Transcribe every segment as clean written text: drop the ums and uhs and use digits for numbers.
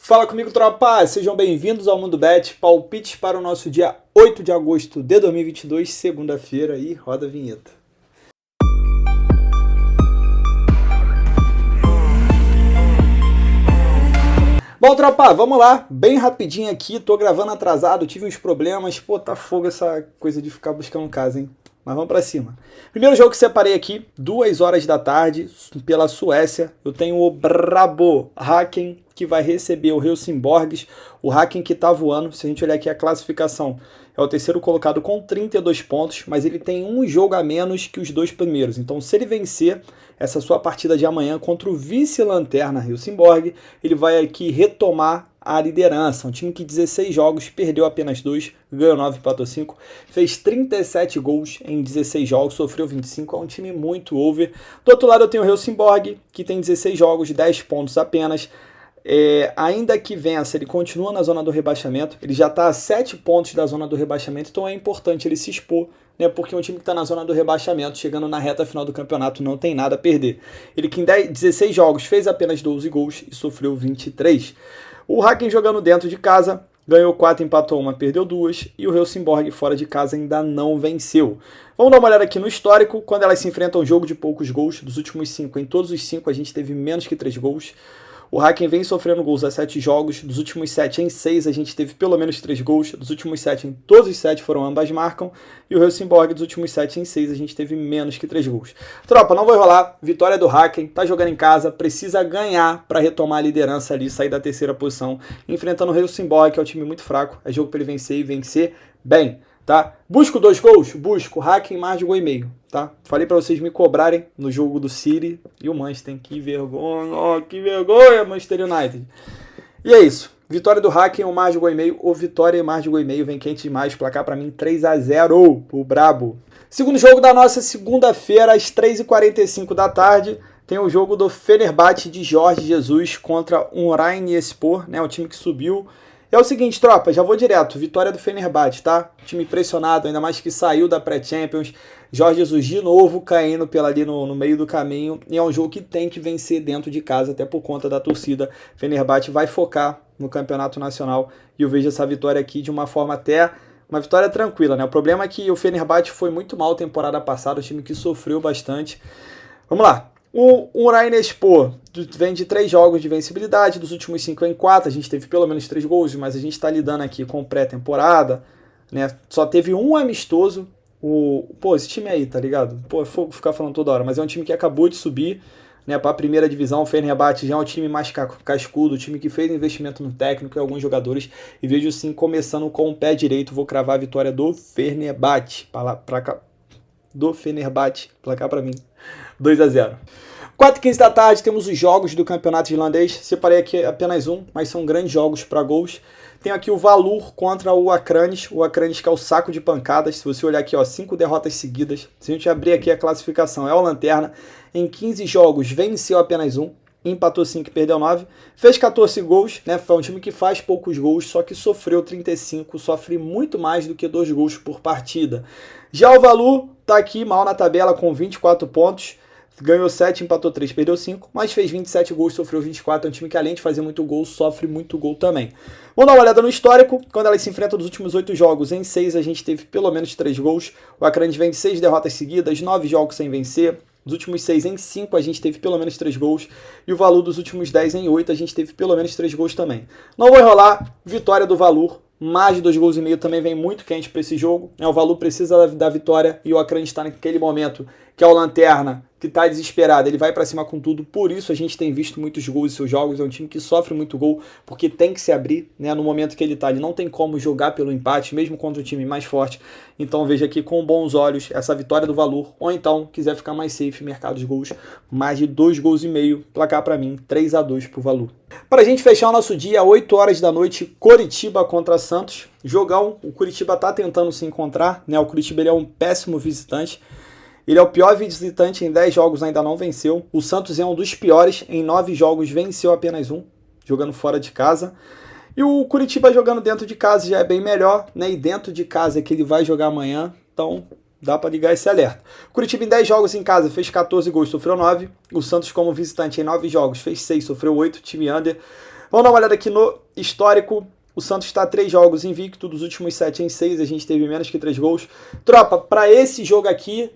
Fala comigo, tropa! Sejam bem-vindos ao Mundo Bet, palpites para o nosso dia 8 de agosto de 2022, segunda-feira, e roda a vinheta. Bom, tropa, vamos lá, bem rapidinho aqui, tô gravando atrasado, tive uns problemas, pô, tá fogo essa coisa de ficar buscando casa, hein? Mas vamos pra cima. Primeiro jogo que separei aqui, 2 horas da tarde, pela Suécia, eu tenho o Brabo Häcken, que vai receber o Helsingborgs, o Häcken que tá voando. Se a gente olhar aqui a classificação, é o terceiro colocado com 32 pontos, mas ele tem um jogo a menos que os dois primeiros. Então, se ele vencer essa sua partida de amanhã contra o vice-lanterna Helsingborg, ele vai aqui retomar a liderança. Um time que 16 jogos, perdeu apenas 2, ganhou 9, empatou 5, fez 37 gols em 16 jogos, sofreu 25, é um time muito over. Do outro lado eu tenho o Helsingborg, que tem 16 jogos, 10 pontos apenas. Ainda que vença, ele continua na zona do rebaixamento, ele já está a 7 pontos da zona do rebaixamento, então é importante ele se expor, né, porque um time que está na zona do rebaixamento, chegando na reta final do campeonato, não tem nada a perder. Ele que em 16 jogos fez apenas 12 gols e sofreu 23. O Häcken jogando dentro de casa, ganhou 4, empatou 1, perdeu 2, e o Helsingborg fora de casa ainda não venceu. Vamos dar uma olhada aqui no histórico, quando elas se enfrentam, um jogo de poucos gols, dos últimos 5, em todos os 5 a gente teve menos que 3 gols. O Häcken vem sofrendo gols a 7 jogos, dos últimos 7 em 6 a gente teve pelo menos 3 gols, dos últimos 7 em todos os 7 foram ambas marcam, e o Helsingborg dos últimos 7 em 6 a gente teve menos que 3 gols. Tropa, não vai rolar, vitória do Häcken, tá jogando em casa, precisa ganhar para retomar a liderança ali, sair da terceira posição, enfrentando o Helsingborg, que é um time muito fraco, é jogo para ele vencer e vencer bem. Tá? Busco 2 gols? Busco. Häcken mais de 1,5 gol, tá? Falei pra vocês me cobrarem no jogo do City e o Manchester. Que vergonha, oh, que vergonha, Manchester United. E é isso. Vitória do Häcken, ou mais de 1,5 gol, ou vitória mais de 1,5 gol, vem quente demais. Placar pra mim 3-0, o Brabo. Segundo jogo da nossa segunda-feira, às 3h45 da tarde, tem o jogo do Fenerbahçe de Jorge Jesus contra o Uranyespor, né? O time que subiu. É o seguinte, tropa, já vou direto, vitória do Fenerbahçe, tá? Time pressionado, ainda mais que saiu da pré-Champions, Jorge Jesus de novo caindo ali no meio do caminho, e é um jogo que tem que vencer dentro de casa, até por conta da torcida. Fenerbahçe vai focar no campeonato nacional, e eu vejo essa vitória aqui de uma forma até, uma vitória tranquila, né? O problema é que o Fenerbahçe foi muito mal temporada passada, o time que sofreu bastante. Vamos lá. O Uranyespor vem de 3 jogos de vencibilidade, dos últimos 5 em 4, a gente teve pelo menos 3 gols, mas a gente está lidando aqui com pré-temporada, né? Só teve um amistoso. Pô, esse time aí, tá ligado? Pô, vou ficar falando toda hora, mas é um time que acabou de subir, né, para a primeira divisão. O Fenerbahçe já é um time mais cascudo, um time que fez investimento no técnico e alguns jogadores, e vejo sim começando com o pé direito. Vou cravar a vitória do Fenerbahçe, do Fenerbahçe, placar para mim 2-0. 4h15 da tarde temos os jogos do campeonato irlandês. Separei aqui apenas um, mas são grandes jogos para gols. Tem aqui o Valur contra o Akranes. O Akranes que é o saco de pancadas. Se você olhar aqui, ó, 5 derrotas seguidas. Se a gente abrir aqui a classificação, é o lanterna. Em 15 jogos venceu apenas 1. Empatou 5 e perdeu 9. Fez 14 gols, né? Foi um time que faz poucos gols, só que sofreu 35. Sofre muito mais do que 2 gols por partida. Já o Valur tá aqui mal na tabela com 24 pontos. Ganhou 7, empatou 3, perdeu 5, mas fez 27 gols, sofreu 24. É um time que, além de fazer muito gol, sofre muito gol também. Vamos dar uma olhada no histórico. Quando elas se enfrentam nos últimos 8 jogos, em 6 a gente teve pelo menos 3 gols. O Akranes vem de 6 derrotas seguidas, 9 jogos sem vencer. Dos últimos 6 em 5 a gente teve pelo menos 3 gols. E o Valur dos últimos 10 em 8 a gente teve pelo menos 3 gols também. Não vai rolar, vitória do Valur. Mais de 2,5 gols também vem muito quente para esse jogo. O Valur precisa da vitória e o Akranes está naquele momento que é o lanterna, que está desesperado. Ele vai para cima com tudo. Por isso a gente tem visto muitos gols em seus jogos. É um time que sofre muito gol porque tem que se abrir, né, no momento que ele está. Ele não tem como jogar pelo empate, mesmo contra o time mais forte. Então veja aqui com bons olhos essa vitória do Valur. Ou então, quiser ficar mais safe, mercado de gols, mais de 2,5 gols. Placar para mim, 3-2 pro Valur. Para a gente fechar o nosso dia, 8 horas da noite, Coritiba contra Santos. Jogão, o Coritiba está tentando se encontrar, né? O Coritiba ele é um péssimo visitante. Ele é o pior visitante, em 10 jogos ainda não venceu. O Santos é um dos piores, em 9 jogos venceu apenas 1, jogando fora de casa. E o Coritiba jogando dentro de casa já é bem melhor, né? E dentro de casa é que ele vai jogar amanhã, então dá para ligar esse alerta. O Coritiba em 10 jogos em casa fez 14 gols, sofreu 9. O Santos como visitante em 9 jogos fez 6, sofreu 8, time under. Vamos dar uma olhada aqui no histórico. O Santos está 3 jogos invicto, dos últimos 7 em 6, a gente teve menos que 3 gols. Tropa, para esse jogo aqui,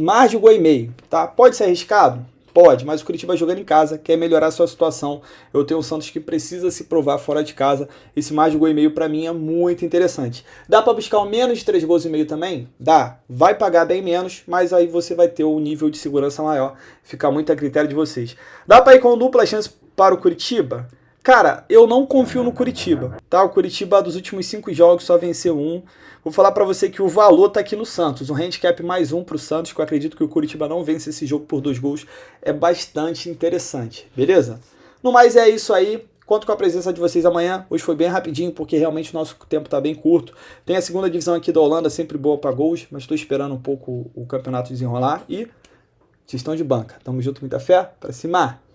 mais de 1,5 gol, tá? Pode ser arriscado? Pode, mas o Curitiba jogando em casa, quer melhorar a sua situação. Eu tenho o Santos que precisa se provar fora de casa. Esse mais de 1,5 gol para mim é muito interessante. Dá para buscar o menos de 3,5 gols também? Dá. Vai pagar bem menos, mas aí você vai ter um nível de segurança maior. Fica muito a critério de vocês. Dá para ir com dupla chance para o Curitiba? Cara, eu não confio no Curitiba, tá? O Curitiba dos últimos 5 jogos só venceu 1. Vou falar pra você que o valor tá aqui no Santos. Um handicap mais 1 pro Santos, que eu acredito que o Curitiba não vence esse jogo por 2 gols. É bastante interessante, beleza? No mais é isso aí. Conto com a presença de vocês amanhã. Hoje foi bem rapidinho, porque realmente o nosso tempo tá bem curto. Tem a segunda divisão aqui da Holanda, sempre boa pra gols, mas tô esperando um pouco o campeonato desenrolar. E vocês estão de banca. Tamo junto, muita fé. Pra cima!